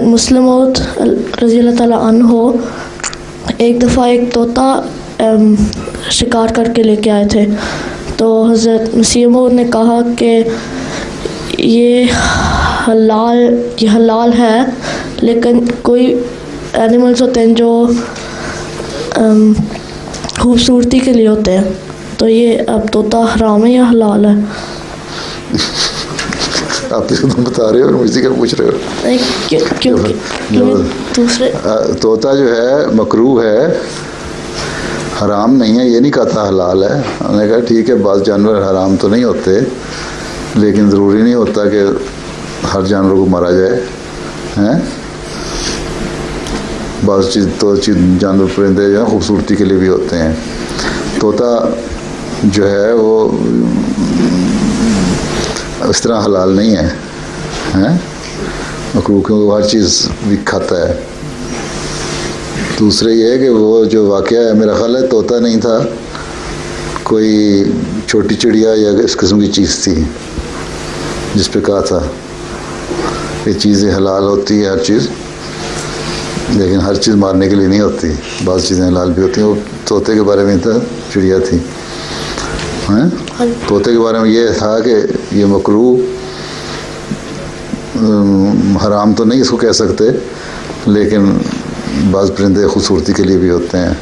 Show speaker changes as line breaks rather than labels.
हज़रत मुस्लिम मौद रज़ी अल्लाह ताला अन्हो एक दफ़ा एक तोता शिकार करके लेके आए थे। तो हज़रत मसीह मौद ने कहा कि ये हलाल है, लेकिन कोई एनिमल्स होते हैं जो खूबसूरती के लिए होते हैं, तो ये अब तोता हराम है या हलाल है?
आप तो बता रहे हो, मुझसे क्या पूछ रहे हो?
क्यों दूसरे
तोता जो है मकरूह है, हराम नहीं है, ये नहीं कहता हलाल है। हमने कहा ठीक है, बाज़ जानवर हराम तो नहीं होते, लेकिन ज़रूरी नहीं होता कि हर जानवर को मारा जाए, हैं? बाज़ जानवर परिंदे जो खूबसूरती के लिए भी होते हैं। तोता जो है वो इस तरह हलाल नहीं है, हैं? मकरूह, क्योंकि हर चीज़ भी खाता है। दूसरे ये है कि वो जो वाक़या है, मेरा ख्याल है तोता नहीं था, कोई छोटी चिड़िया या इस किस्म की चीज़ थी जिस पे कहा था ये चीज़ें हलाल होती है हर चीज़, लेकिन हर चीज़ मारने के लिए नहीं होती, बाज़ चीज़ें हलाल भी होती हैं। वो तोते के बारे में था, चिड़िया थी, हैं? तोते के बारे में ये था कि ये मकरूह, हराम तो नहीं इसको कह सकते, लेकिन बाज़ परिंदे खूबसूरती के लिए भी होते हैं।